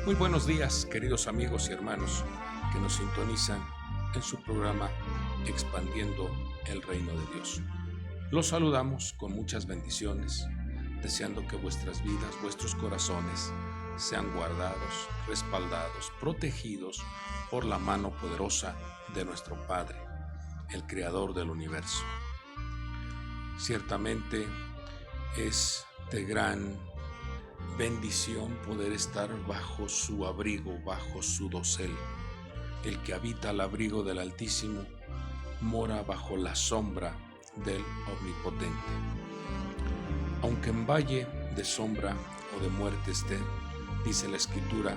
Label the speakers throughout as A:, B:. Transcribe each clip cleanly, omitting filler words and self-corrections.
A: Muy buenos días, queridos amigos y hermanos que nos sintonizan en su programa Expandiendo el Reino de Dios. Los saludamos con muchas bendiciones, deseando que vuestras vidas, vuestros corazones sean guardados, respaldados, protegidos por la mano poderosa de nuestro Padre, el Creador del universo. Ciertamente es de gran bendición poder estar bajo su abrigo, bajo su dosel. El que habita al abrigo del Altísimo mora bajo la sombra del Omnipotente. Aunque en valle de sombra o de muerte esté, dice la Escritura,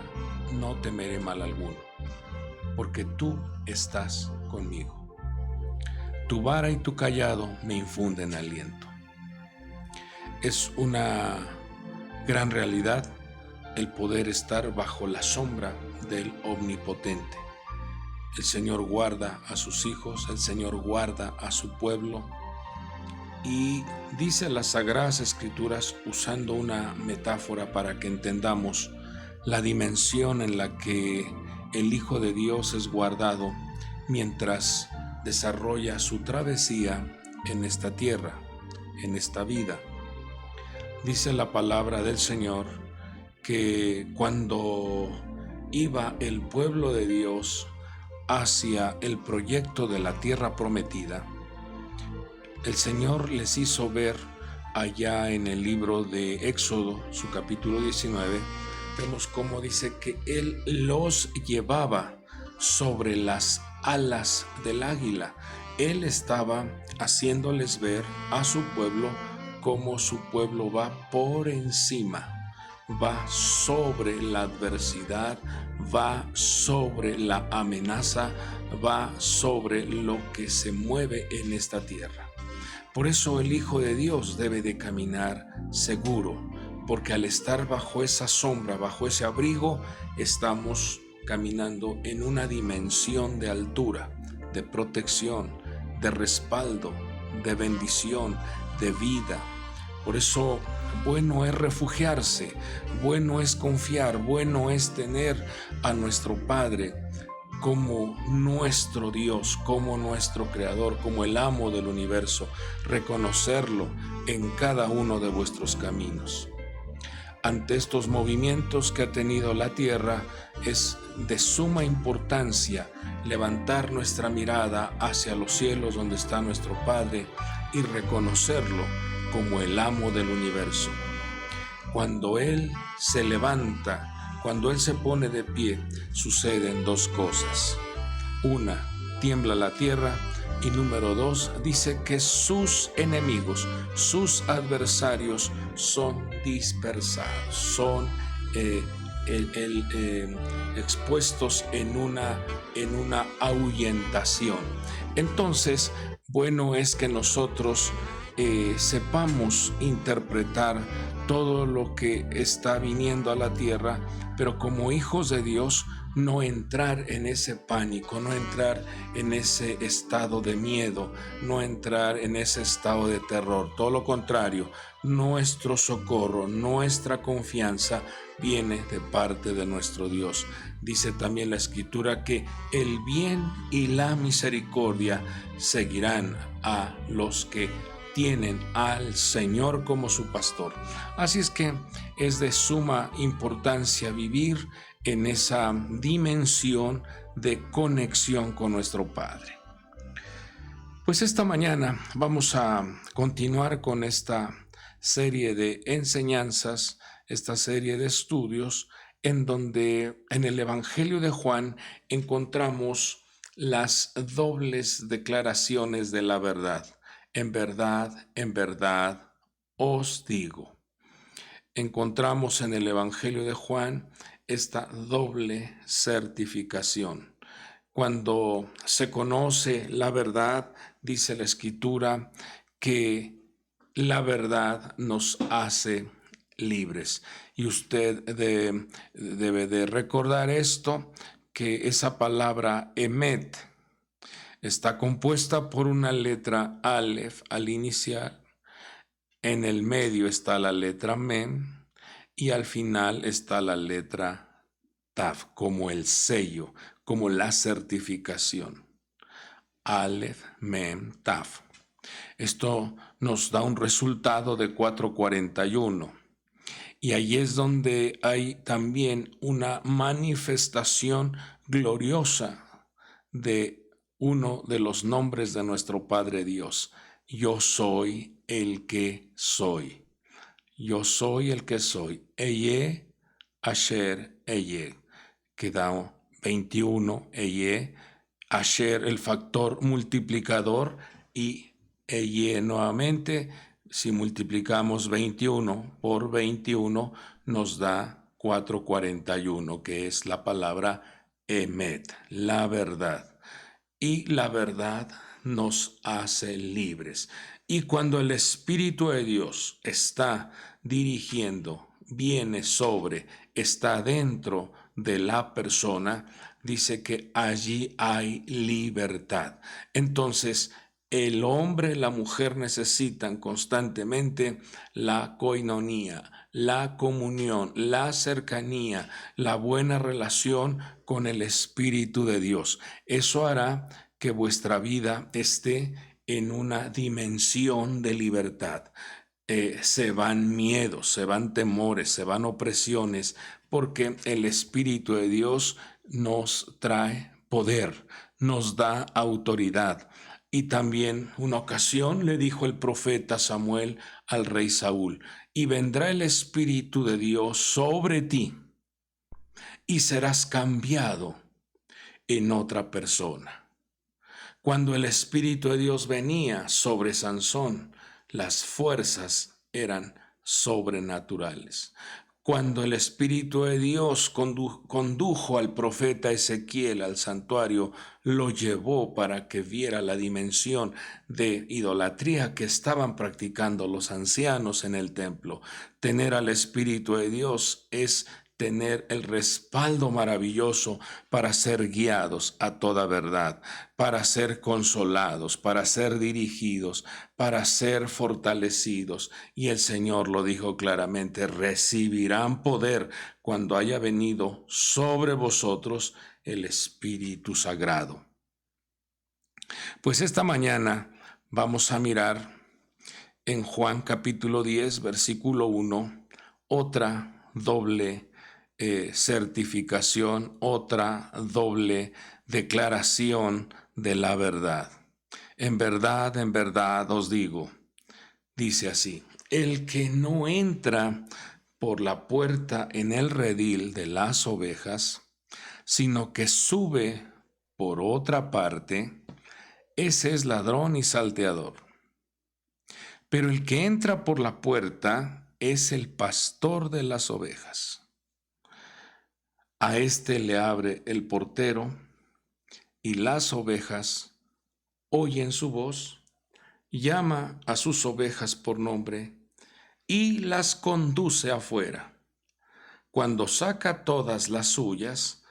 A: no temeré mal alguno, porque tú estás conmigo. Tu vara y tu cayado me infunden aliento. Es una gran realidad el poder estar bajo la sombra del Omnipotente. El Señor guarda a sus hijos, el Señor guarda a su pueblo, y dice las Sagradas Escrituras, usando una metáfora para que entendamos la dimensión en la que el Hijo de Dios es guardado mientras desarrolla su travesía en esta tierra, en esta vida. Dice la palabra del Señor que cuando iba el pueblo de Dios hacia el proyecto de la tierra prometida, el Señor les hizo ver allá en el libro de Éxodo, su capítulo 19, vemos cómo dice que Él los llevaba sobre las alas del águila. Él estaba haciéndoles ver a su pueblo cómo su pueblo va por encima, va sobre la adversidad, va sobre la amenaza, va sobre lo que se mueve en esta tierra. Por eso el Hijo de Dios debe de caminar seguro, porque al estar bajo esa sombra, bajo ese abrigo, estamos caminando en una dimensión de altura, de protección, de respaldo, de bendición, de vida. Por eso bueno es refugiarse, bueno es confiar, bueno es tener a nuestro Padre como nuestro Dios, como nuestro Creador, como el amo del universo, reconocerlo en cada uno de vuestros caminos. Ante estos movimientos que ha tenido la tierra, es de suma importancia levantar nuestra mirada hacia los cielos donde está nuestro Padre y reconocerlo como el amo del universo. Cuando Él se levanta, cuando Él se pone de pie, suceden dos cosas. Una, tiembla la tierra, y número dos, dice que sus enemigos, sus adversarios son dispersados, son expuestos en una ahuyentación. Entonces, bueno es que nosotros sepamos interpretar todo lo que está viniendo a la tierra, pero como hijos de Dios, no entrar en ese pánico, no entrar en ese estado de miedo, no entrar en ese estado de terror. Todo lo contrario, nuestro socorro, nuestra confianza viene de parte de nuestro Dios. Dice también la Escritura que el bien y la misericordia seguirán a los que tienen al Señor como su pastor. Así es que es de suma importancia vivir en esa dimensión de conexión con nuestro Padre. Pues esta mañana vamos a continuar con esta serie de enseñanzas, esta serie de estudios, en donde en el Evangelio de Juan encontramos las dobles declaraciones de la verdad. En verdad, os digo. Encontramos en el Evangelio de Juan esta doble certificación. Cuando se conoce la verdad, dice la Escritura que la verdad nos hace libres. Y usted debe de recordar esto, que esa palabra emet está compuesta por una letra Aleph al inicial, en el medio está la letra Mem y al final está la letra Tav, como el sello, como la certificación. Aleph, Mem, Tav. Esto nos da un resultado de 441. Y ahí es donde hay también una manifestación gloriosa de uno de los nombres de nuestro Padre Dios. Yo soy el que soy. Yo soy el que soy. Eye, Asher, Eye. Que da 21, Eye, Asher, el factor multiplicador, y Eye nuevamente. Si multiplicamos 21 por 21 nos da 441, que es la palabra Emet, la verdad. Y la verdad nos hace libres. Y cuando el Espíritu de Dios está dirigiendo, viene sobre, está dentro de la persona, dice que allí hay libertad. Entonces, el hombre y la mujer necesitan constantemente la koinonía, la comunión, la cercanía, la buena relación con el Espíritu de Dios. Eso hará que vuestra vida esté en una dimensión de libertad. Se van miedos, se van temores, se van opresiones, porque el Espíritu de Dios nos trae poder, nos da autoridad. Y también una ocasión le dijo el profeta Samuel al rey Saúl: y vendrá el Espíritu de Dios sobre ti, y serás cambiado en otra persona. Cuando el Espíritu de Dios venía sobre Sansón, las fuerzas eran sobrenaturales. Cuando el Espíritu de Dios condujo al profeta Ezequiel al santuario, lo llevó para que viera la dimensión de idolatría que estaban practicando los ancianos en el templo. Tener al Espíritu de Dios es tener el respaldo maravilloso para ser guiados a toda verdad, para ser consolados, para ser dirigidos, para ser fortalecidos. Y el Señor lo dijo claramente: recibirán poder cuando haya venido sobre vosotros el Espíritu Sagrado. Pues esta mañana vamos a mirar en Juan capítulo 10, versículo 1, otra doble certificación, otra doble declaración de la verdad. En verdad os digo, dice así: el que no entra por la puerta en el redil de las ovejas, sino que sube por otra parte, ese es ladrón y salteador. Pero el que entra por la puerta es el pastor de las ovejas. A éste le abre el portero, y las ovejas oyen su voz, llama a sus ovejas por nombre y las conduce afuera. Cuando saca todas las suyas,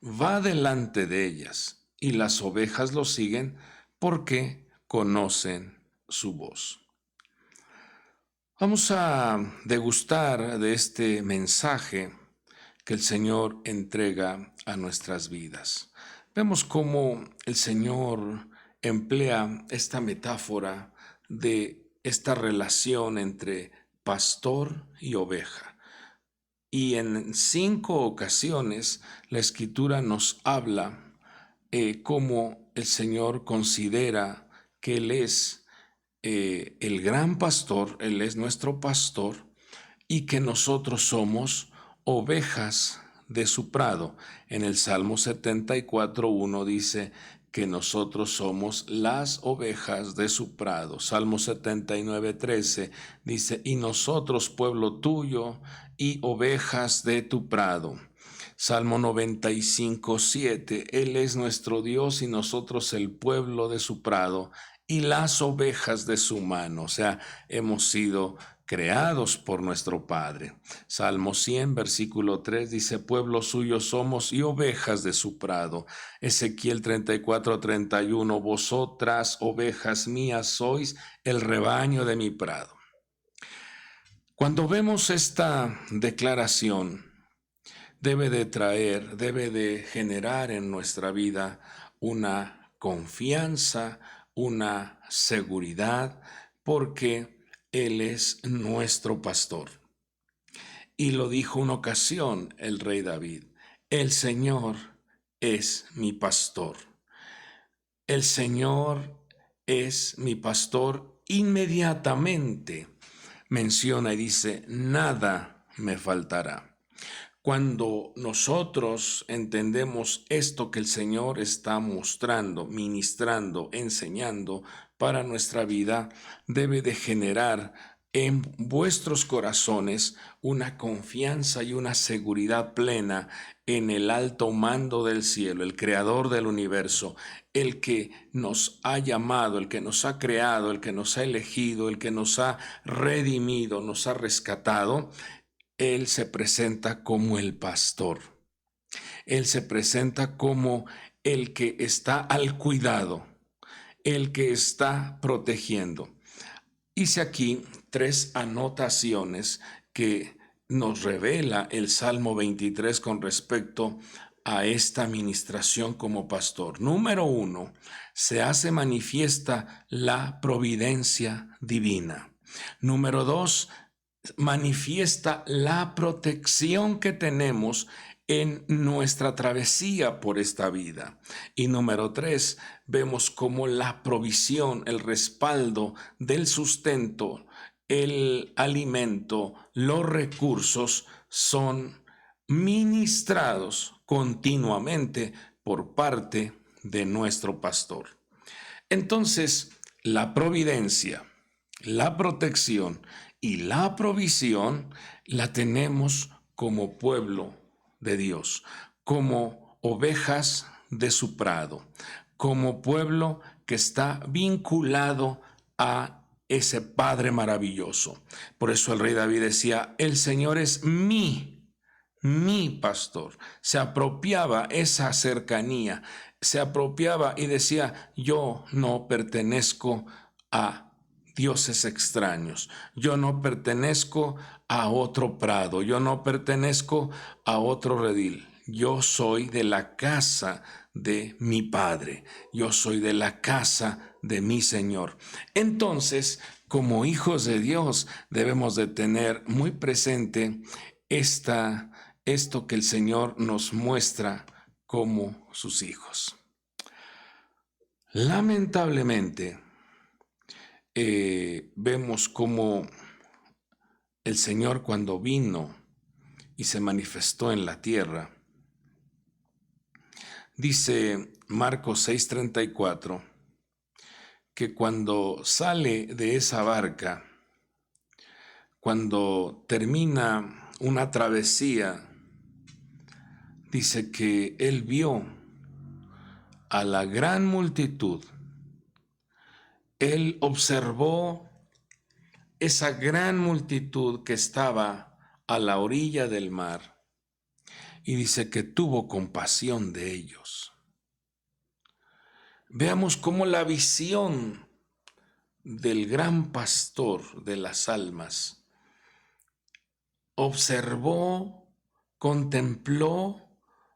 A: va delante de ellas, y las ovejas lo siguen porque conocen su voz. Vamos a degustar de este mensaje que el Señor entrega a nuestras vidas. Vemos cómo el Señor emplea esta metáfora de esta relación entre pastor y oveja. Y en 5 ocasiones la Escritura nos habla cómo el Señor considera que Él es el gran pastor, Él es nuestro pastor, y que nosotros somos ovejas de su prado. En el Salmo 74:1 dice que nosotros somos las ovejas de su prado. Salmo 79:13 dice: y nosotros pueblo tuyo y ovejas de tu prado. Salmo 95:7, Él es nuestro Dios y nosotros el pueblo de su prado y las ovejas de su mano. O sea, hemos sido creados por nuestro Padre. Salmo 100, versículo 3 dice: pueblo suyo somos y ovejas de su prado. Ezequiel 34:31, vosotras, ovejas mías, sois el rebaño de mi prado. Cuando vemos esta declaración, debe de traer, debe de generar en nuestra vida una confianza, una seguridad, porque Él es nuestro pastor. Y lo dijo una ocasión el rey David: el Señor es mi pastor. El Señor es mi pastor. Inmediatamente menciona y dice: nada me faltará. Cuando nosotros entendemos esto que el Señor está mostrando, ministrando, enseñando para nuestra vida, debe de generar en vuestros corazones una confianza y una seguridad plena en el alto mando del cielo, el creador del universo, el que nos ha llamado, el que nos ha creado, el que nos ha elegido, el que nos ha redimido, nos ha rescatado. Él se presenta como el pastor. Él se presenta como el que está al cuidado, el que está protegiendo. Hice aquí 3 anotaciones que nos revela el Salmo 23 con respecto a esta administración como pastor. Número 1, se hace manifiesta la providencia divina. Número 2, manifiesta la protección que tenemos en nuestra travesía por esta vida. Y número 3, vemos cómo la provisión, el respaldo del sustento, el alimento, los recursos son ministrados continuamente por parte de nuestro pastor. Entonces, la providencia, la protección y la provisión la tenemos como pueblo de Dios, como ovejas de su prado, como pueblo que está vinculado a ese Padre maravilloso. Por eso el rey David decía: el Señor es mi pastor. Se apropiaba esa cercanía, se apropiaba y decía: yo no pertenezco a dioses extraños, yo no pertenezco a otro prado, yo no pertenezco a otro redil, yo soy de la casa de mi Padre, yo soy de la casa de mi Señor. Entonces, como hijos de Dios, debemos de tener muy presente esto que el Señor nos muestra como sus hijos. Lamentablemente, vemos cómo el Señor, cuando vino y se manifestó en la tierra, dice Marcos 6:34, que cuando sale de esa barca, cuando termina una travesía, dice que Él vio a la gran multitud. Él observó esa gran multitud que estaba a la orilla del mar y dice que tuvo compasión de ellos. Veamos cómo la visión del gran pastor de las almas observó, contempló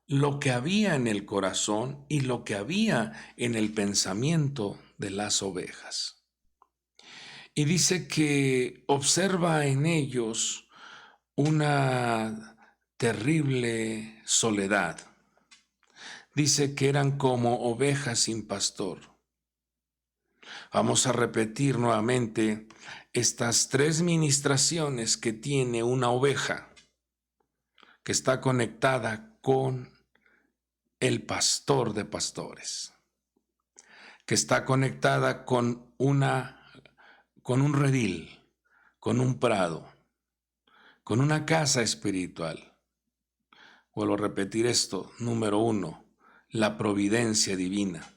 A: lo que había en el corazón y lo que había en el pensamiento de las ovejas. Y dice que observa en ellos una terrible soledad. Dice que eran como ovejas sin pastor. Vamos a repetir nuevamente estas 3 ministraciones que tiene una oveja que está conectada con el pastor de pastores, que está conectada con un redil, con un prado, con una casa espiritual. Vuelvo a repetir esto. Número 1, la providencia divina.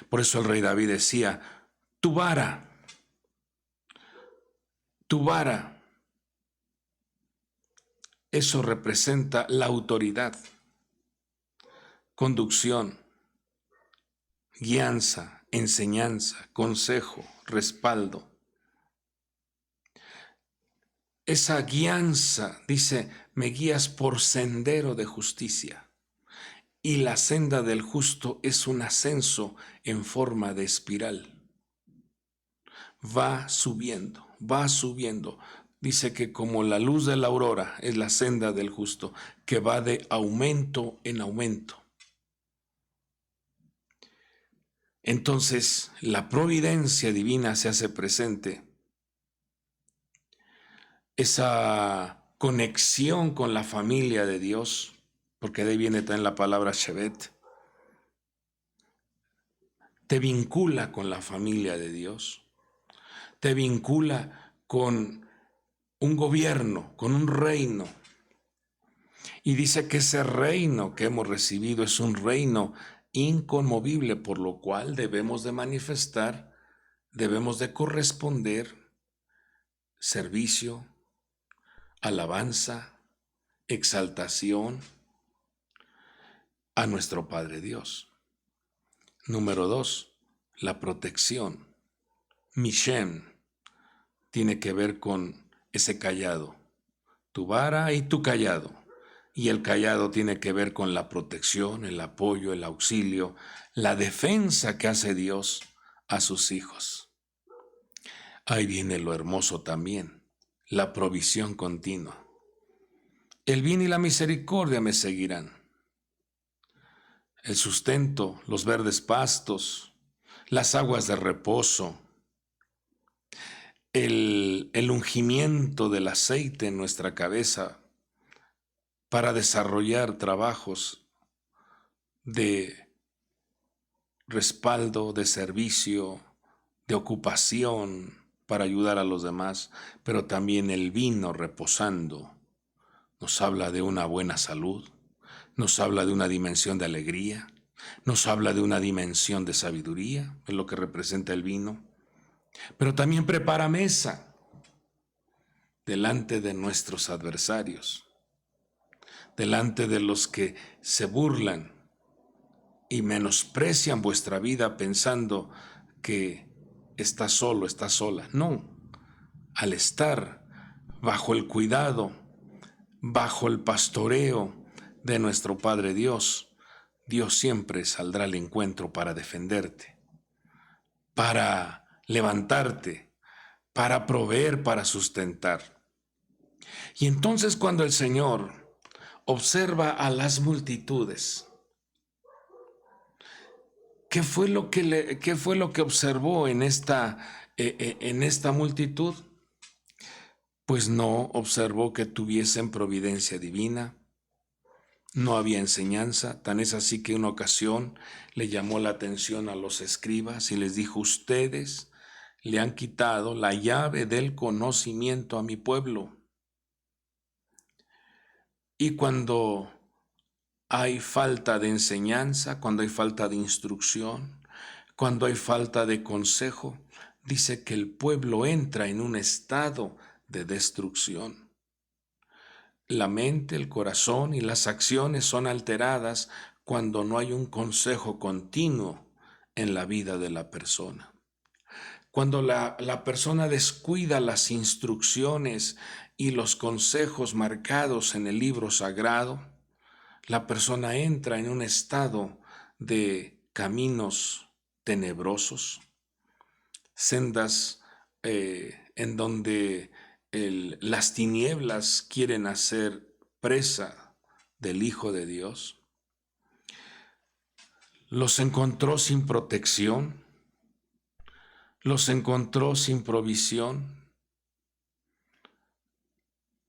A: Por eso el rey David decía: tu vara, eso representa la autoridad, conducción, guianza, enseñanza, consejo, respaldo. esa guianza, dice, me guías por sendero de justicia. Y la senda del justo es un ascenso en forma de espiral. Va subiendo, va subiendo. Dice que como la luz de la aurora es la senda del justo, que va de aumento en aumento. Entonces, la providencia divina se hace presente. Esa conexión con la familia de Dios, porque de ahí viene también la palabra Shevet, te vincula con la familia de Dios, te vincula con un gobierno, con un reino. Y dice que ese reino que hemos recibido es un reino inconmovible, por lo cual debemos de manifestar, debemos de corresponder servicio, alabanza, exaltación a nuestro Padre Dios. Número 2, la protección. Mishem tiene que ver con ese cayado, tu vara y tu cayado. Y el cayado tiene que ver con la protección, el apoyo, el auxilio, la defensa que hace Dios a sus hijos. Ahí viene lo hermoso también, la provisión continua. El bien y la misericordia me seguirán. El sustento, los verdes pastos, las aguas de reposo, el ungimiento del aceite en nuestra cabeza para desarrollar trabajos de respaldo, de servicio, de ocupación para ayudar a los demás, pero también el vino reposando nos habla de una buena salud, nos habla de una dimensión de alegría, nos habla de una dimensión de sabiduría, es lo que representa el vino, pero también prepara mesa delante de nuestros adversarios, delante de los que se burlan y menosprecian vuestra vida pensando que estás solo, estás sola. No, al estar bajo el cuidado, bajo el pastoreo de nuestro Padre Dios, Dios siempre saldrá al encuentro para defenderte, para levantarte, para proveer, para sustentar. Y entonces cuando el Señor observa a las multitudes, ¿qué fue lo que observó en esta multitud? Pues no observó que tuviesen providencia divina, no había enseñanza, tan es así que en una ocasión le llamó la atención a los escribas y les dijo, ustedes le han quitado la llave del conocimiento a mi pueblo. Y cuando hay falta de enseñanza, cuando hay falta de instrucción, cuando hay falta de consejo, dice que el pueblo entra en un estado de destrucción. La mente, el corazón y las acciones son alteradas cuando no hay un consejo continuo en la vida de la persona. Cuando la persona descuida las instrucciones y los consejos marcados en el libro sagrado, la persona entra en un estado de caminos tenebrosos, sendas en donde las tinieblas quieren hacer presa del Hijo de Dios. Los encontró sin protección, los encontró sin provisión,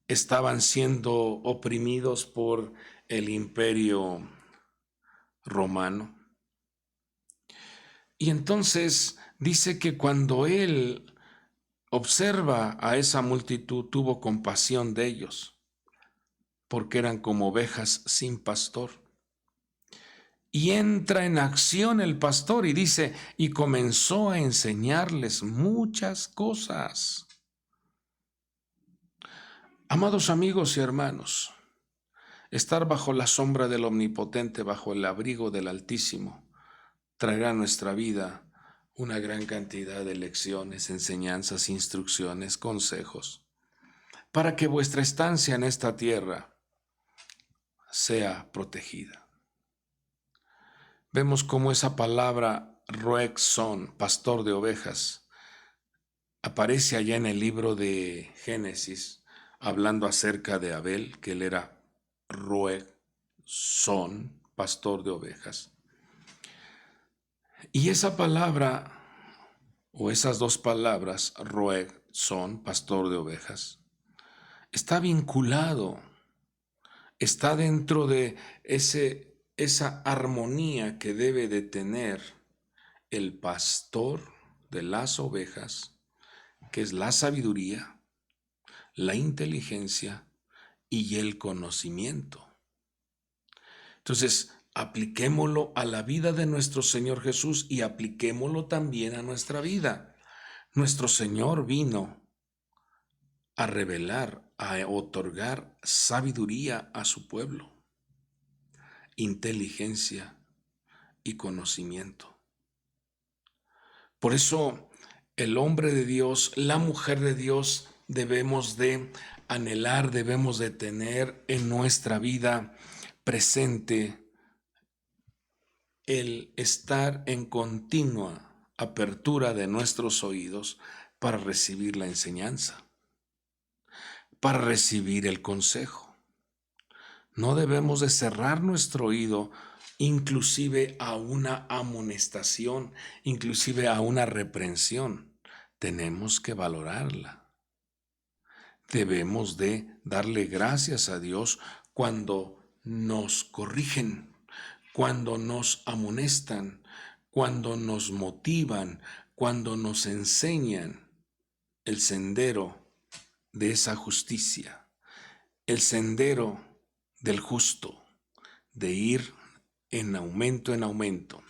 A: estaban siendo oprimidos por el imperio romano. Y entonces dice que cuando él observa a esa multitud, tuvo compasión de ellos, porque eran como ovejas sin pastor. Y entra en acción el pastor y dice, y comenzó a enseñarles muchas cosas. Amados amigos y hermanos, estar bajo la sombra del Omnipotente, bajo el abrigo del Altísimo, traerá a nuestra vida una gran cantidad de lecciones, enseñanzas, instrucciones, consejos. para que vuestra estancia en esta tierra sea protegida. Vemos cómo esa palabra roeg son, pastor de ovejas, aparece allá en el libro de Génesis, hablando acerca de Abel, que él era roeg son, pastor de ovejas. Y esa palabra, o esas dos palabras, roeg son, pastor de ovejas, está vinculado, está dentro de esa armonía que debe de tener el pastor de las ovejas, que es la sabiduría, la inteligencia y el conocimiento. Entonces, apliquémoslo a la vida de nuestro Señor Jesús y apliquémoslo también a nuestra vida. Nuestro Señor vino a revelar, a otorgar sabiduría a su pueblo, inteligencia y conocimiento. Por eso, el hombre de Dios, la mujer de Dios, debemos de anhelar, debemos de tener en nuestra vida presente el estar en continua apertura de nuestros oídos para recibir la enseñanza, para recibir el consejo. No debemos de cerrar nuestro oído inclusive a una amonestación, inclusive a una reprensión. Tenemos que valorarla. Debemos de darle gracias a Dios cuando nos corrigen, cuando nos amonestan, cuando nos motivan, cuando nos enseñan el sendero de esa justicia, el sendero del justo, de ir en aumento en aumento.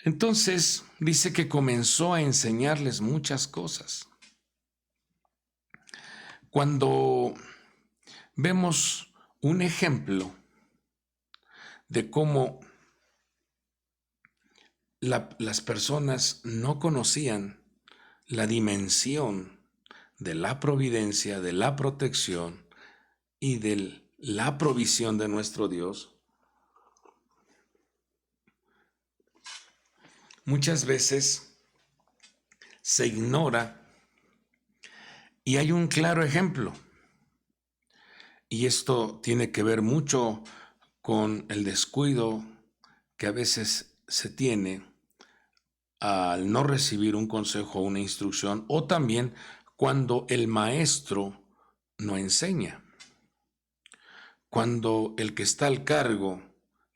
A: Entonces dice que comenzó a enseñarles muchas cosas. Cuando vemos un ejemplo de cómo las personas no conocían la dimensión de la providencia, de la protección y de la provisión de nuestro Dios, muchas veces se ignora y hay un claro ejemplo. Y esto tiene que ver mucho con el descuido que a veces se tiene al no recibir un consejo o una instrucción, o también cuando el maestro no enseña. Cuando el que está al cargo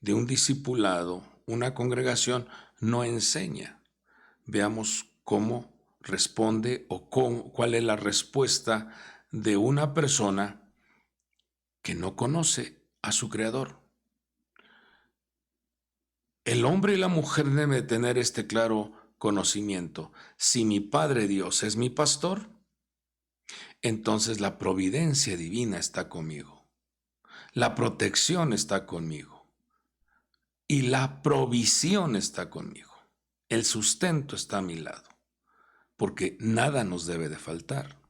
A: de un discipulado, una congregación, no enseña. Veamos cómo responde o cuál es la respuesta de una persona que no conoce a su Creador. El hombre y la mujer deben tener este claro conocimiento. Si mi Padre Dios es mi pastor, entonces la providencia divina está conmigo. La protección está conmigo. Y la provisión está conmigo. El sustento está a mi lado. Porque nada nos debe de faltar.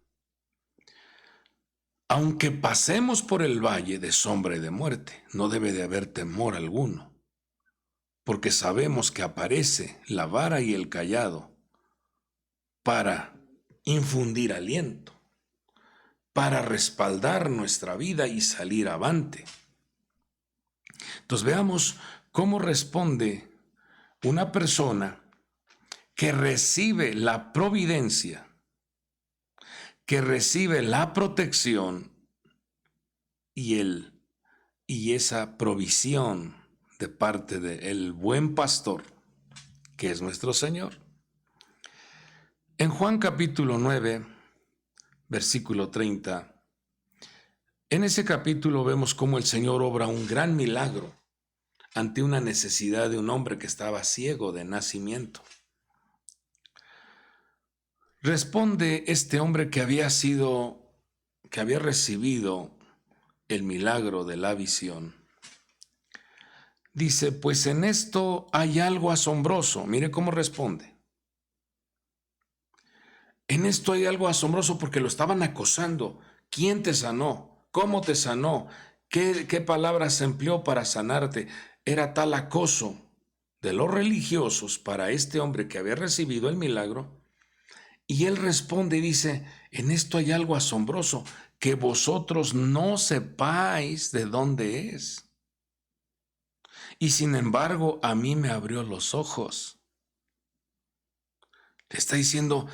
A: Aunque pasemos por el valle de sombra y de muerte, no debe de haber temor alguno, porque sabemos que aparece la vara y el cayado para infundir aliento, para respaldar nuestra vida y salir avante. Entonces veamos cómo responde una persona que recibe la providencia, que recibe la protección y esa provisión de parte del buen pastor, que es nuestro Señor. En Juan capítulo 9, versículo 30, en ese capítulo vemos cómo el Señor obra un gran milagro ante una necesidad de un hombre que estaba ciego de nacimiento. Responde este hombre que había recibido el milagro de la visión. Dice, pues en esto hay algo asombroso. Mire cómo responde. En esto hay algo asombroso porque lo estaban acosando. ¿Quién te sanó? ¿Cómo te sanó? ¿Qué palabras empleó para sanarte? Era tal acoso de los religiosos para este hombre que había recibido el milagro. Y él responde y dice, en esto hay algo asombroso, que vosotros no sepáis de dónde es. Y sin embargo, a mí me abrió los ojos. Le está diciendo,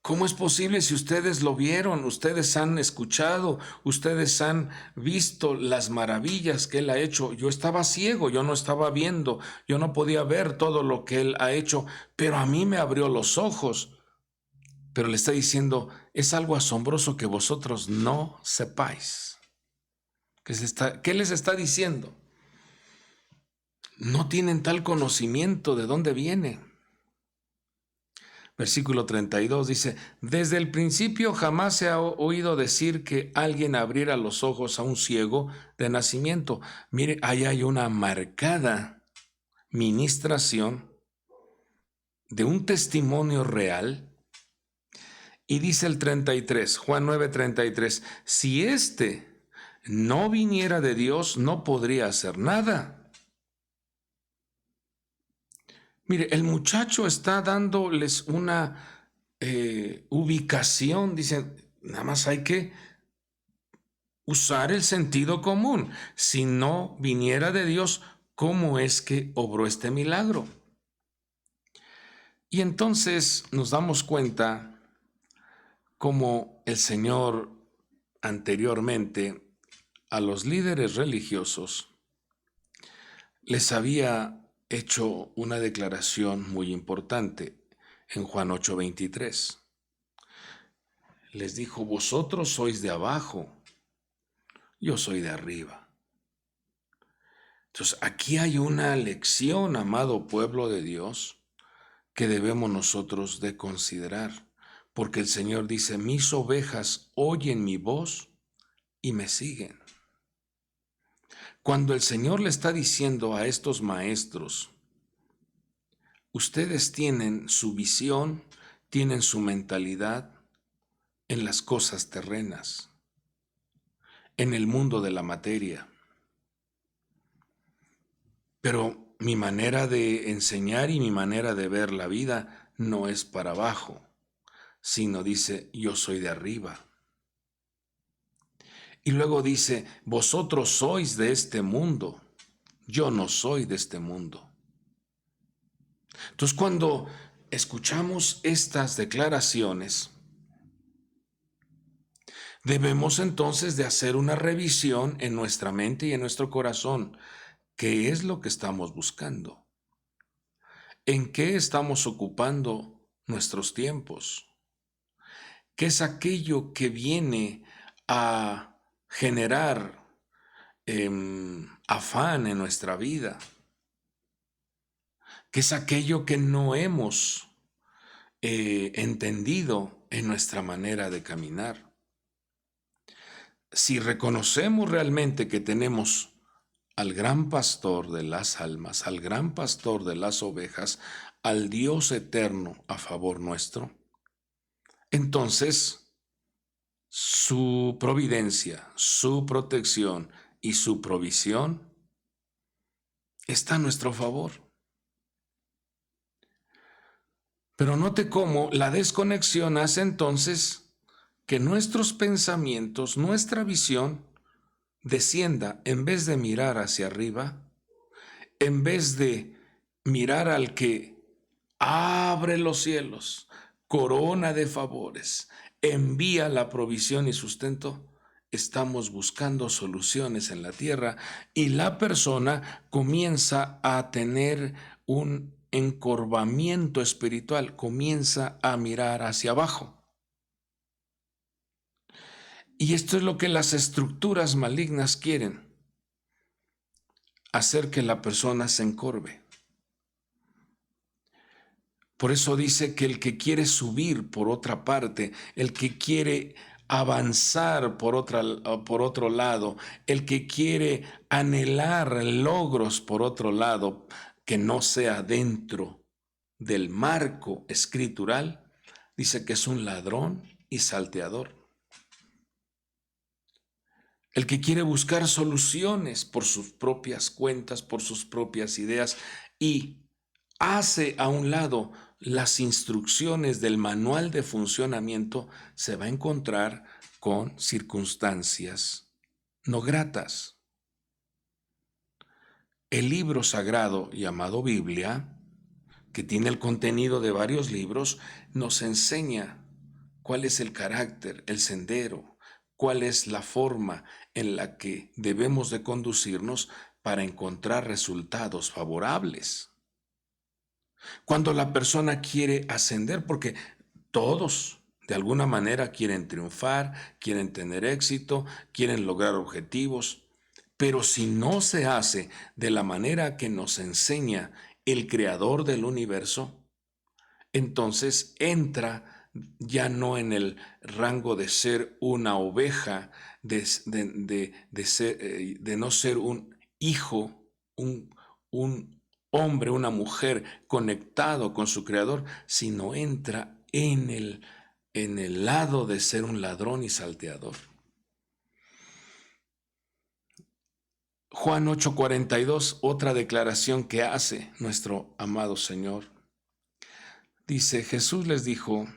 A: ¿cómo es posible si ustedes lo vieron, ustedes han escuchado, ustedes han visto las maravillas que Él ha hecho? Yo estaba ciego, yo no estaba viendo, yo no podía ver todo lo que Él ha hecho, pero a mí me abrió los ojos. Pero le está diciendo, es algo asombroso que vosotros no sepáis. ¿Qué les está diciendo? No tienen tal conocimiento de dónde viene. Versículo 32 dice, desde el principio jamás se ha oído decir que alguien abriera los ojos a un ciego de nacimiento. Mire, ahí hay una marcada ministración de un testimonio real. Y dice el 33, Juan 9:33, si éste no viniera de Dios, no podría hacer nada. Mire, el muchacho está dándoles una ubicación, dicen, nada más hay que usar el sentido común. Si no viniera de Dios, ¿cómo es que obró este milagro? Y entonces nos damos cuenta cómo el Señor anteriormente a los líderes religiosos les había hecho una declaración muy importante en Juan 8:23. Les dijo, vosotros sois de abajo, yo soy de arriba. Entonces, aquí hay una lección, amado pueblo de Dios, que debemos nosotros de considerar, porque el Señor dice, mis ovejas oyen mi voz y me siguen. Cuando el Señor le está diciendo a estos maestros, ustedes tienen su visión, tienen su mentalidad en las cosas terrenas, en el mundo de la materia. Pero mi manera de enseñar y mi manera de ver la vida no es para abajo, sino dice, yo soy de arriba. Y luego dice, vosotros sois de este mundo, yo no soy de este mundo. Entonces, cuando escuchamos estas declaraciones, debemos entonces de hacer una revisión en nuestra mente y en nuestro corazón. ¿Qué es lo que estamos buscando? ¿En qué estamos ocupando nuestros tiempos? ¿Qué es aquello que viene a generar afán en nuestra vida? ¿Qué es aquello que no hemos entendido en nuestra manera de caminar? Si reconocemos realmente que tenemos al gran pastor de las almas, al gran pastor de las ovejas, al Dios eterno a favor nuestro, entonces su providencia, su protección y su provisión está a nuestro favor. Pero note cómo la desconexión hace entonces que nuestros pensamientos, nuestra visión, descienda en vez de mirar hacia arriba, en vez de mirar al que abre los cielos, corona de favores, envía la provisión y sustento, estamos buscando soluciones en la tierra y la persona comienza a tener un encorvamiento espiritual, comienza a mirar hacia abajo. Y esto es lo que las estructuras malignas quieren, hacer que la persona se encorve. Por eso dice que el que quiere subir por otra parte, el que quiere avanzar por otro lado, el que quiere anhelar logros por otro lado, que no sea dentro del marco escritural, Dice que es un ladrón y salteador. El que quiere buscar soluciones por sus propias cuentas, por sus propias ideas, y hace a un lado las instrucciones del manual de funcionamiento, se va a encontrar con circunstancias no gratas. El libro sagrado llamado Biblia, que tiene el contenido de varios libros, nos enseña cuál es el carácter, el sendero, cuál es la forma en la que debemos de conducirnos para encontrar resultados favorables. Cuando la persona quiere ascender, porque todos de alguna manera quieren triunfar, quieren tener éxito, quieren lograr objetivos, pero si no se hace de la manera que nos enseña el creador del universo, entonces entra ya no en el rango de ser una oveja, de no ser un hijo, un hombre, una mujer conectado con su creador, sino entra en el lado de ser un ladrón y salteador. Juan 8:42, otra declaración que hace nuestro amado Señor. Dice, Jesús les dijo,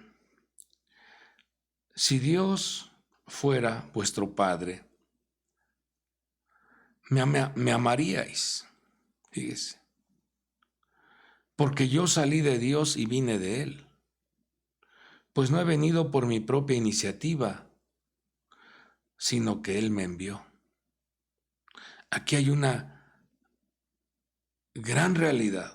A: si Dios fuera vuestro Padre, me amaríais, fíjese, porque yo salí de Dios y vine de Él, pues no he venido por mi propia iniciativa, sino que Él me envió. Aquí hay una gran realidad.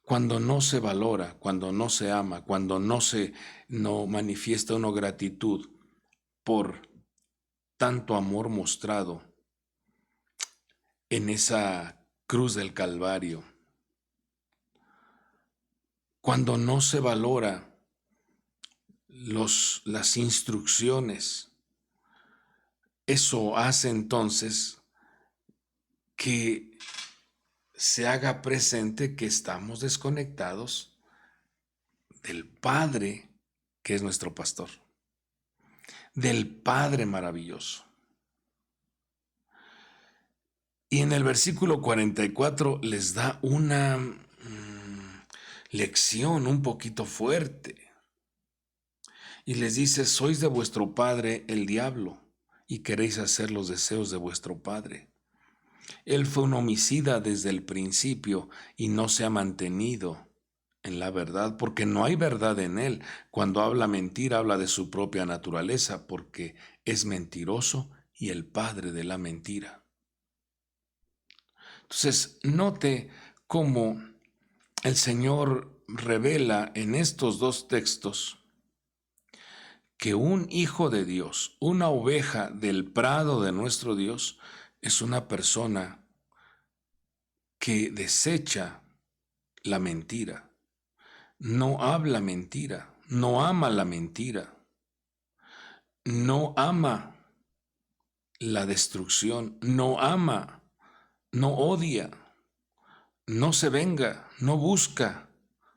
A: Cuando no se valora, cuando no se ama, cuando no manifiesta una gratitud por tanto amor mostrado en esa cruz del Calvario, cuando no se valora las instrucciones, eso hace entonces que se haga presente que estamos desconectados del Padre que es nuestro pastor, del Padre maravilloso. Y en el versículo 44 les da una lección un poquito fuerte. Y les dice, sois de vuestro padre el diablo, y queréis hacer los deseos de vuestro padre. Él fue un homicida desde el principio y no se ha mantenido en la verdad, porque no hay verdad en él. Cuando habla mentira, habla de su propia naturaleza, porque es mentiroso y el padre de la mentira. Entonces, note cómo el Señor revela en estos dos textos que un hijo de Dios, una oveja del prado de nuestro Dios, es una persona que desecha la mentira, no habla mentira, no ama la mentira, no ama la destrucción, no ama, no odia, no se venga, no busca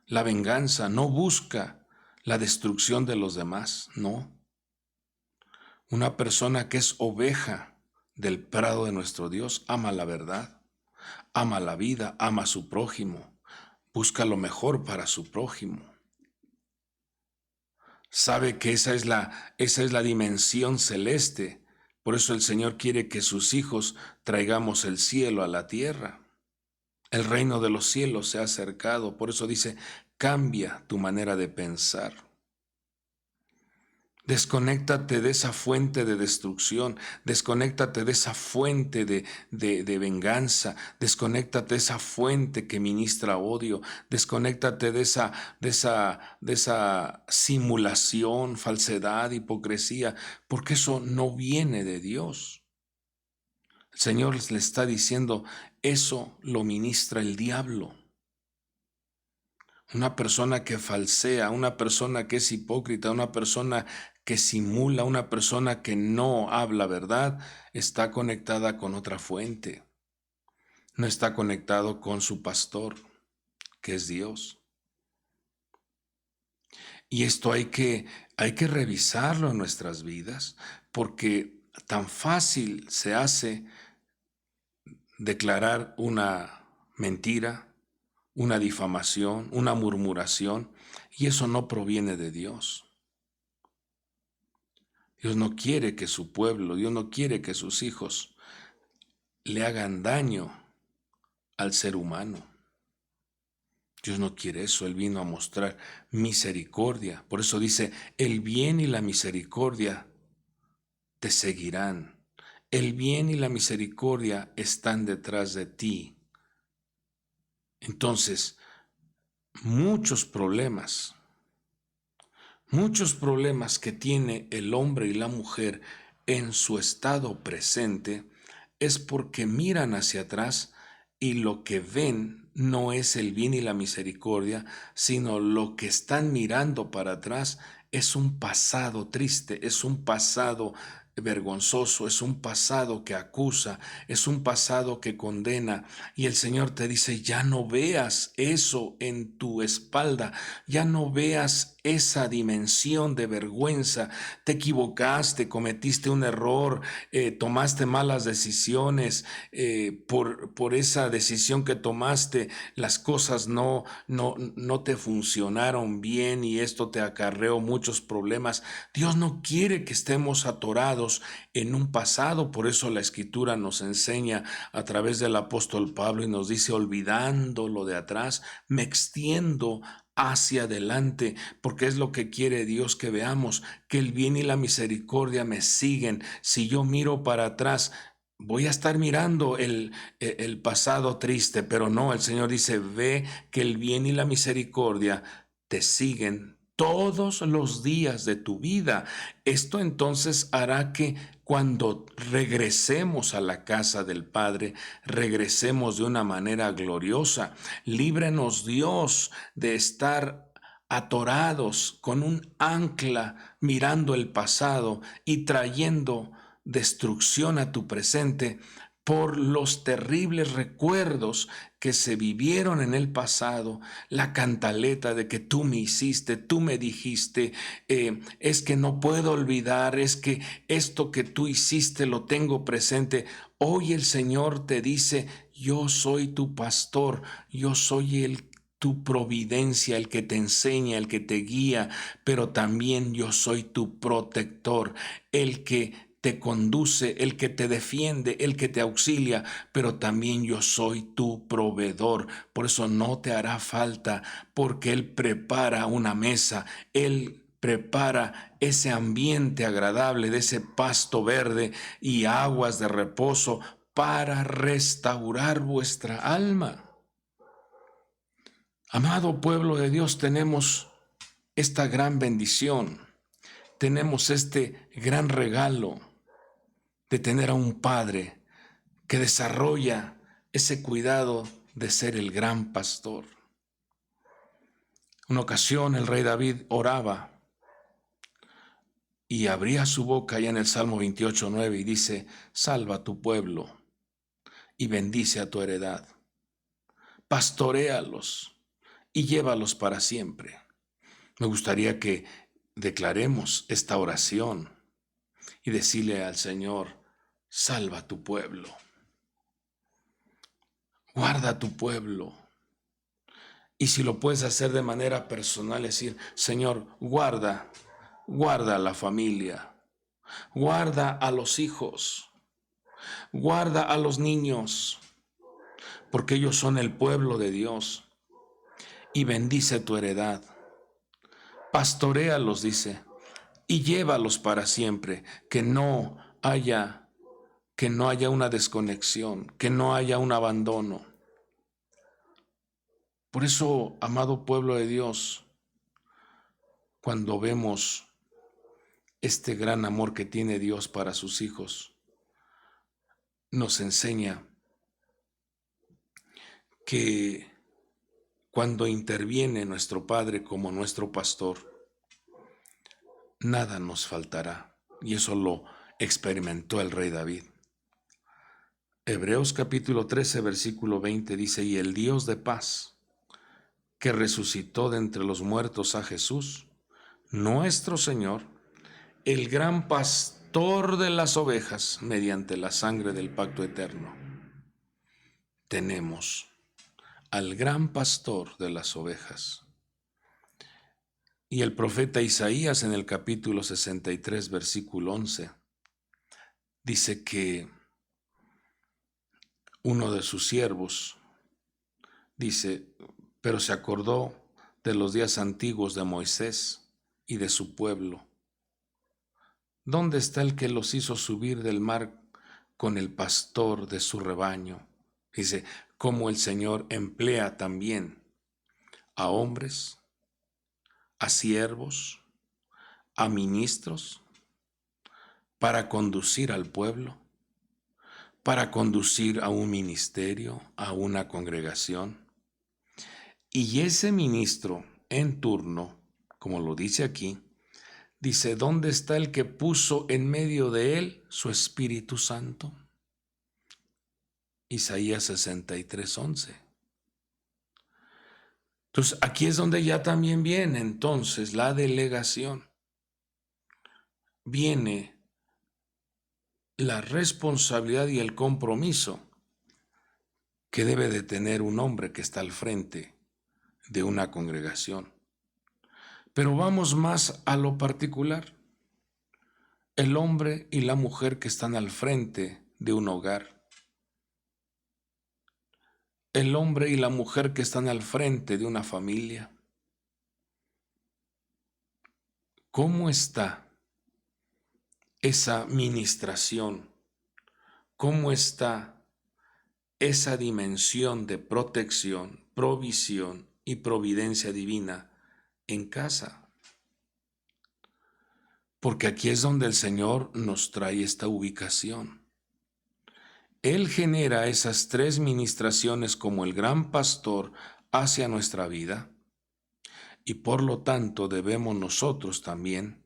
A: la venganza, no busca la destrucción de los demás, no. Una persona que es oveja del prado de nuestro Dios ama la verdad, ama la vida, ama a su prójimo, busca lo mejor para su prójimo. Sabe que esa es la dimensión celeste. Por eso el Señor quiere que sus hijos traigamos el cielo a la tierra. El reino de los cielos se ha acercado. Por eso dice, cambia tu manera de pensar. Desconéctate de esa fuente de destrucción, desconéctate de esa fuente de venganza, desconéctate de esa fuente que ministra odio, desconéctate de esa simulación, falsedad, hipocresía, porque eso no viene de Dios. El Señor le está diciendo, eso lo ministra el diablo. Una persona que falsea, una persona que es hipócrita, una persona que simula, una persona que no habla verdad, está conectada con otra fuente. No está conectado con su pastor, que es Dios. Y esto hay que revisarlo en nuestras vidas, porque tan fácil se hace declarar una mentira, una difamación, una murmuración, y eso no proviene de Dios. Dios no quiere que su pueblo, Dios no quiere que sus hijos le hagan daño al ser humano. Dios no quiere eso, Él vino a mostrar misericordia. Por eso dice, el bien y la misericordia te seguirán. El bien y la misericordia están detrás de ti. Entonces, muchos problemas que tiene el hombre y la mujer en su estado presente es porque miran hacia atrás y lo que ven no es el bien y la misericordia, sino lo que están mirando para atrás es un pasado triste, es un pasado vergonzoso, es un pasado que acusa, es un pasado que condena. Y el Señor te dice, ya no veas eso en tu espalda, ya no veas esa dimensión de vergüenza. Te equivocaste, cometiste un error, tomaste malas decisiones, por esa decisión que tomaste, las cosas no te funcionaron bien y esto te acarreó muchos problemas. Dios no quiere que estemos atorados en un pasado, por eso la Escritura nos enseña a través del apóstol Pablo y nos dice, olvidando lo de atrás, me extiendo hacia adelante, porque es lo que quiere Dios que veamos, que el bien y la misericordia me siguen. Si yo miro para atrás, voy a estar mirando el pasado triste, pero no, el Señor dice, ve que el bien y la misericordia te siguen todos los días de tu vida. Esto entonces hará que cuando regresemos a la casa del Padre, regresemos de una manera gloriosa. Líbrenos Dios de estar atorados con un ancla mirando el pasado y trayendo destrucción a tu presente por los terribles recuerdos que se vivieron en el pasado, la cantaleta de que tú me hiciste, tú me dijiste, es que no puedo olvidar, es que esto que tú hiciste lo tengo presente. Hoy el Señor te dice, yo soy tu pastor, yo soy tu providencia, el que te enseña, el que te guía, pero también yo soy tu protector, el que te conduce, el que te defiende, el que te auxilia, pero también yo soy tu proveedor. Por eso no te hará falta, porque Él prepara una mesa, Él prepara ese ambiente agradable de ese pasto verde y aguas de reposo para restaurar vuestra alma. Amado pueblo de Dios, tenemos esta gran bendición, tenemos este gran regalo de tener a un Padre que desarrolla ese cuidado de ser el gran pastor. Una ocasión el rey David oraba y abría su boca allá en el Salmo 28:9 y dice, salva a tu pueblo y bendice a tu heredad, pastoréalos y llévalos para siempre. Me gustaría que declaremos esta oración y decirle al Señor, salva a tu pueblo, guarda a tu pueblo. Y si lo puedes hacer de manera personal, decir, Señor, guarda a la familia, guarda a los hijos, guarda a los niños, porque ellos son el pueblo de Dios, y bendice tu heredad. Pastoréalos, dice, y llévalos para siempre, que no haya una desconexión, que no haya un abandono. Por eso, amado pueblo de Dios, cuando vemos este gran amor que tiene Dios para sus hijos, nos enseña que cuando interviene nuestro Padre como nuestro pastor, nada nos faltará. Y eso lo experimentó el rey David. Hebreos capítulo 13, versículo 20 dice, y el Dios de paz, que resucitó de entre los muertos a Jesús, nuestro Señor, el gran pastor de las ovejas, mediante la sangre del pacto eterno. Tenemos al gran pastor de las ovejas. Y el profeta Isaías en el capítulo 63, versículo 11, dice que uno de sus siervos dice, pero se acordó de los días antiguos de Moisés y de su pueblo. ¿Dónde está el que los hizo subir del mar con el pastor de su rebaño? Dice, como el Señor emplea también a hombres, a siervos, a ministros, para conducir al pueblo, para conducir a un ministerio, a una congregación. Y ese ministro en turno, como lo dice aquí, dice, ¿dónde está el que puso en medio de él su Espíritu Santo? Isaías 63, 11. Entonces, aquí es donde ya también viene entonces la delegación. Viene la responsabilidad y el compromiso que debe de tener un hombre que está al frente de una congregación. Pero vamos más a lo particular. El hombre y la mujer que están al frente de un hogar. El hombre y la mujer que están al frente de una familia. ¿Cómo está esa ministración? ¿Cómo está esa dimensión de protección, provisión y providencia divina en casa? Porque aquí es donde el Señor nos trae esta ubicación. Él genera esas tres ministraciones como el gran pastor hacia nuestra vida y por lo tanto debemos nosotros también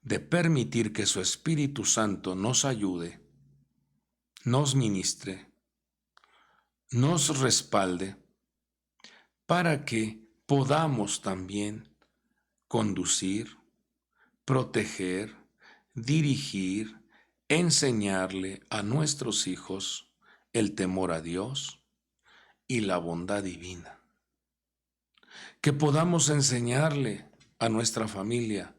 A: de permitir que su Espíritu Santo nos ayude, nos ministre, nos respalde para que podamos también conducir, proteger, dirigir, enseñarle a nuestros hijos el temor a Dios y la bondad divina. Que podamos enseñarle a nuestra familia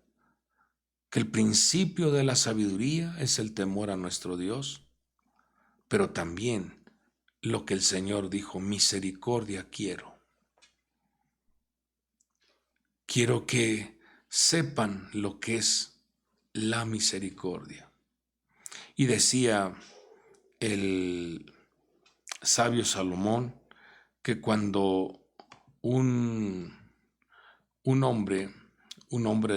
A: que el principio de la sabiduría es el temor a nuestro Dios, pero también lo que el Señor dijo, misericordia quiero. Quiero que sepan lo que es la misericordia. Y decía el sabio Salomón que cuando un hombre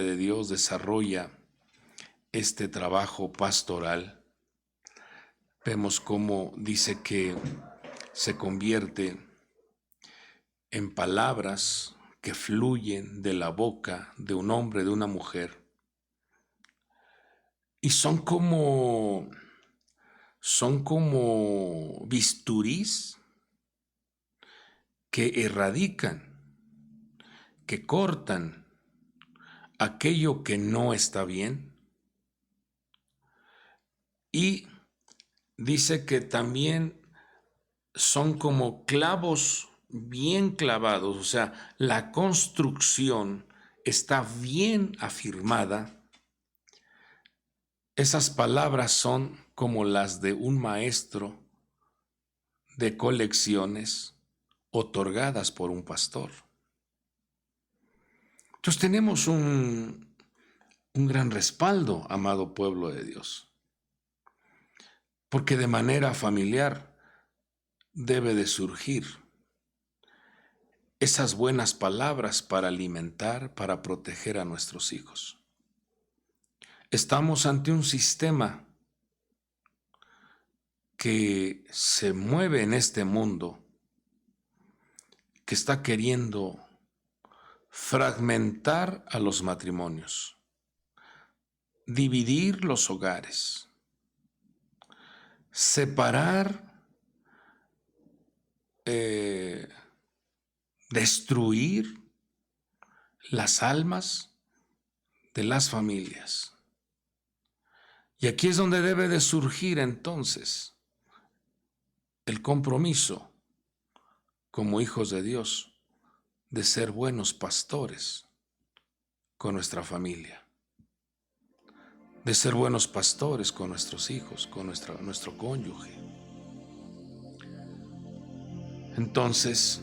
A: de Dios desarrolla este trabajo pastoral, vemos cómo dice que se convierte en palabras que fluyen de la boca de un hombre, de una mujer, y son como bisturís que erradican, que cortan aquello que no está bien. Y dice que también son como clavos bien clavados, o sea, la construcción está bien afirmada. Esas palabras son como las de un maestro de colecciones otorgadas por un pastor. Entonces tenemos un gran respaldo, amado pueblo de Dios, porque de manera familiar debe de surgir esas buenas palabras para alimentar, para proteger a nuestros hijos. Estamos ante un sistema que se mueve en este mundo, que está queriendo fragmentar a los matrimonios, dividir los hogares, separar, destruir las almas de las familias. Y aquí es donde debe de surgir entonces el compromiso como hijos de Dios de ser buenos pastores con nuestra familia, de ser buenos pastores con nuestros hijos, con nuestro cónyuge. Entonces,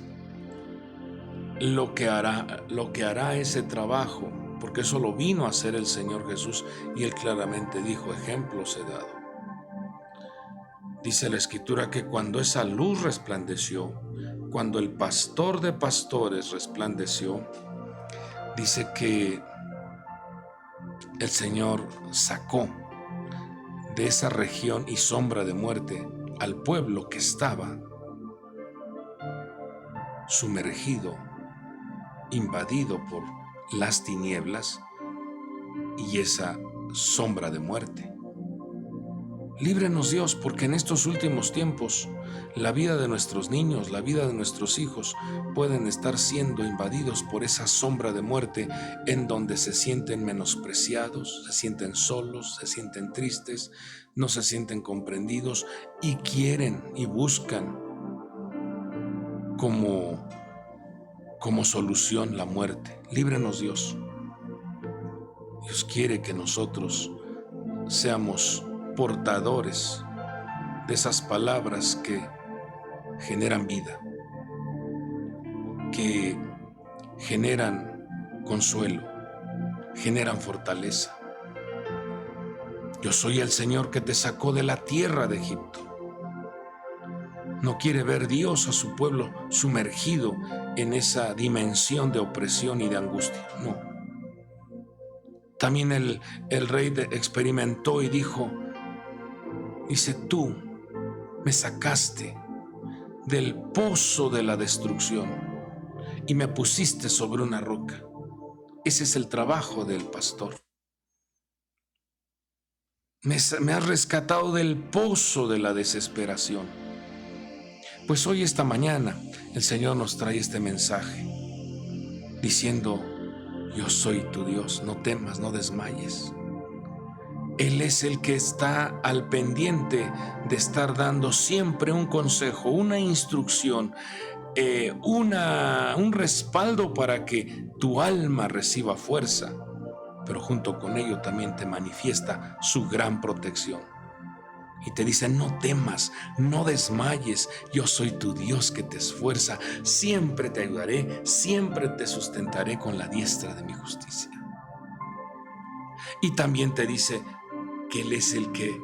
A: lo que hará ese trabajo, porque eso lo vino a hacer el Señor Jesús, y Él claramente dijo: ejemplos he dado. Dice la Escritura que cuando esa luz resplandeció, cuando el pastor de pastores resplandeció, dice que el Señor sacó de esa región y sombra de muerte al pueblo que estaba sumergido, invadido por las tinieblas y esa sombra de muerte. Líbrenos, Dios, porque en estos últimos tiempos la vida de nuestros niños, la vida de nuestros hijos pueden estar siendo invadidos por esa sombra de muerte, en donde se sienten menospreciados, se sienten solos, se sienten tristes, no se sienten comprendidos y quieren y buscan como solución la muerte. Líbrenos, Dios. Dios quiere que nosotros seamos portadores de esas palabras que generan vida, que generan consuelo, generan fortaleza. Yo soy el Señor que te sacó de la tierra de Egipto. No quiere ver Dios a su pueblo sumergido en esa dimensión de opresión y de angustia, no. También el rey experimentó y dice: tú me sacaste del pozo de la destrucción y me pusiste sobre una roca. Ese es el trabajo del pastor. Me has rescatado del pozo de la desesperación. Pues hoy, esta mañana, el Señor nos trae este mensaje diciendo: yo soy tu Dios, no temas, no desmayes. Él es el que está al pendiente de estar dando siempre un consejo, una instrucción, un respaldo para que tu alma reciba fuerza, pero junto con ello también te manifiesta su gran protección. Y te dice: no temas, no desmayes, yo soy tu Dios que te esfuerza, siempre te ayudaré, siempre te sustentaré con la diestra de mi justicia. Y también te dice que Él es el que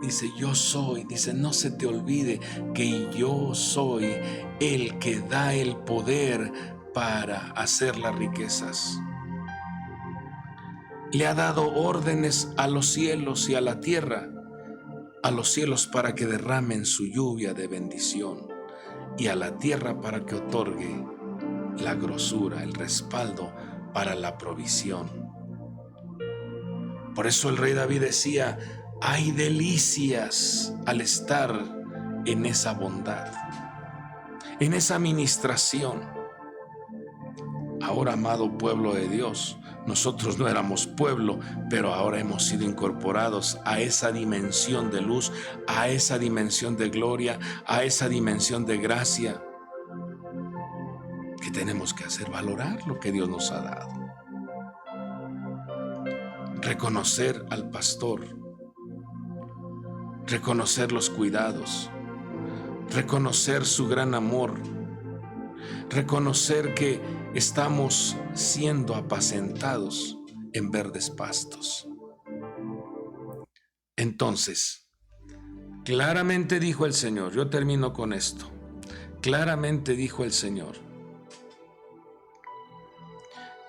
A: dice: yo soy, dice, no se te olvide que yo soy el que da el poder para hacer las riquezas. Le ha dado órdenes a los cielos y a la tierra, a los cielos para que derramen su lluvia de bendición y a la tierra para que otorgue la grosura, el respaldo para la provisión. Por eso el rey David decía: hay delicias al estar en esa bondad, en esa administración. Ahora, amado pueblo de Dios, nosotros no éramos pueblo, pero ahora hemos sido incorporados a esa dimensión de luz, a esa dimensión de gloria, a esa dimensión de gracia. ¿Qué tenemos que hacer? Valorar lo que Dios nos ha dado. Reconocer al pastor, reconocer los cuidados, reconocer su gran amor, reconocer que estamos siendo apacentados en verdes pastos. Entonces, claramente dijo el Señor, yo termino con esto, claramente dijo el Señor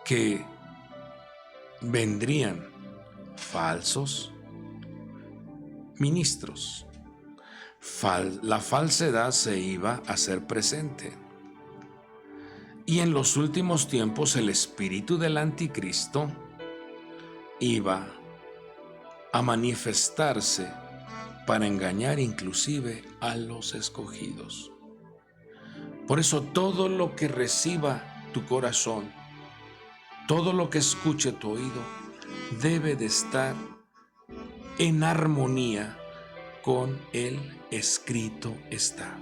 A: que vendrían falsos ministros. La falsedad se iba a hacer presente. Y en los últimos tiempos el espíritu del anticristo iba a manifestarse para engañar inclusive a los escogidos. Por eso todo lo que reciba tu corazón, todo lo que escuche tu oído, debe de estar en armonía con el escrito está.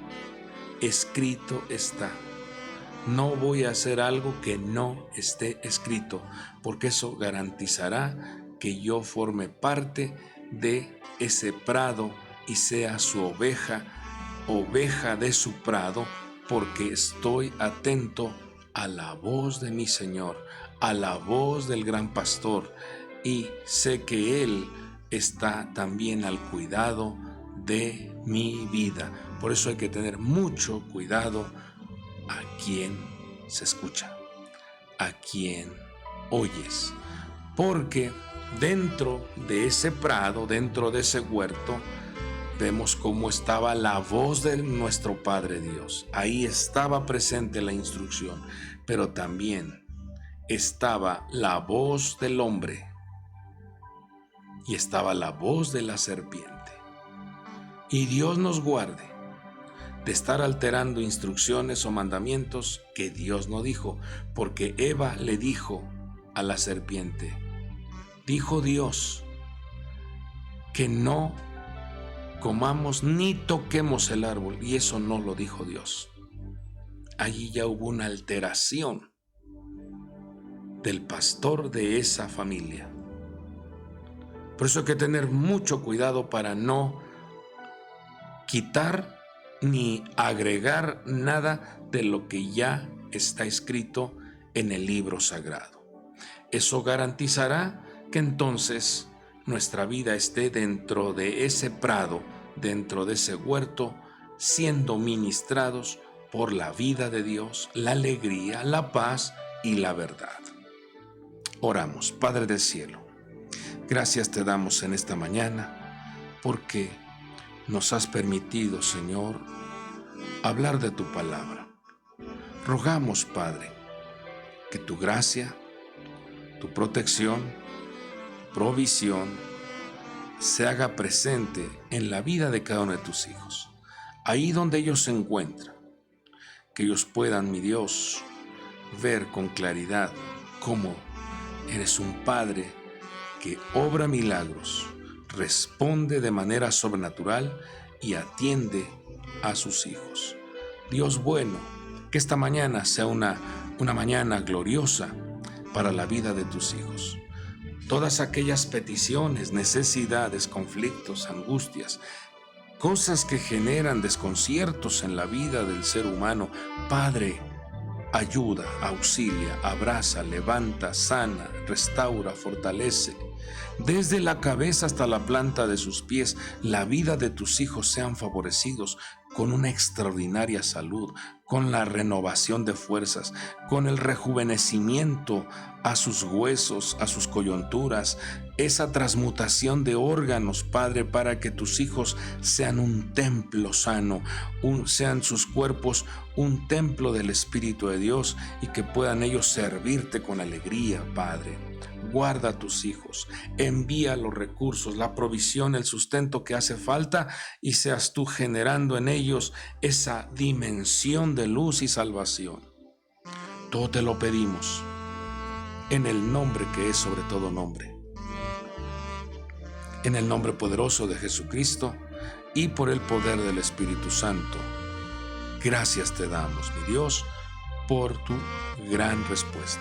A: Escrito está. No voy a hacer algo que no esté escrito, porque eso garantizará que yo forme parte de ese prado y sea su oveja de su prado, porque estoy atento a la voz de mi Señor, a la voz del gran pastor, y sé que Él está también al cuidado de mi vida. Por eso hay que tener mucho cuidado a quién se escucha, a quién oyes, porque dentro de ese prado, dentro de ese huerto, vemos cómo estaba la voz de nuestro Padre Dios. Ahí estaba presente la instrucción, pero también estaba la voz del hombre y estaba la voz de la serpiente. Y Dios nos guarde de estar alterando instrucciones o mandamientos que Dios no dijo, porque Eva le dijo a la serpiente, dijo Dios que no comamos ni toquemos el árbol, y eso no lo dijo Dios. Allí ya hubo una alteración del pastor de esa familia. Por eso hay que tener mucho cuidado para no quitar ni agregar nada de lo que ya está escrito en el libro sagrado. Eso garantizará que entonces nuestra vida esté dentro de ese prado, dentro de ese huerto, siendo ministrados por la vida de Dios, la alegría, la paz y la verdad. Oramos. Padre del cielo, gracias te damos en esta mañana porque nos has permitido, Señor, hablar de tu palabra. Rogamos, Padre, que tu gracia, tu protección, provisión se haga presente en la vida de cada uno de tus hijos, ahí donde ellos se encuentran, que ellos puedan, mi Dios, ver con claridad cómo eres un Padre que obra milagros, responde de manera sobrenatural y atiende a sus hijos. Dios bueno, que esta mañana sea una mañana gloriosa para la vida de tus hijos. Todas aquellas peticiones, necesidades, conflictos, angustias, cosas que generan desconciertos en la vida del ser humano, Padre, ayuda, auxilia, abraza, levanta, sana, restaura, fortalece. Desde la cabeza hasta la planta de sus pies, la vida de tus hijos sean favorecidos con una extraordinaria salud, con la renovación de fuerzas, con el rejuvenecimiento a sus huesos, a sus coyunturas, esa transmutación de órganos, Padre, para que tus hijos sean un templo sano, sean sus cuerpos un templo del Espíritu de Dios y que puedan ellos servirte con alegría, Padre. Guarda a tus hijos, envía los recursos, la provisión, el sustento que hace falta y seas tú generando en ellos esa dimensión de luz y salvación. Todo te lo pedimos en el nombre que es sobre todo nombre, en el nombre poderoso de Jesucristo y por el poder del Espíritu Santo. Gracias te damos, mi Dios, por tu gran respuesta.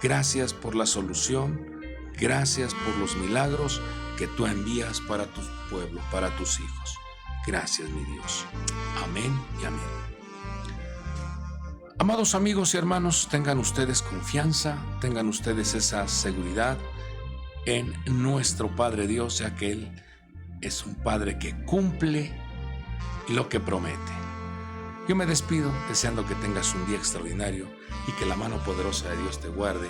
A: Gracias por la solución, gracias por los milagros que tú envías para tu pueblo, para tus hijos. Gracias, mi Dios. Amén y amén. Amados amigos y hermanos, tengan ustedes confianza, tengan ustedes esa seguridad en nuestro Padre Dios, ya que Él es un Padre que cumple lo que promete. Yo me despido deseando que tengas un día extraordinario y que la mano poderosa de Dios te guarde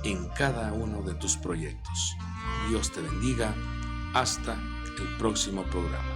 A: en cada uno de tus proyectos. Dios te bendiga. Hasta el próximo programa.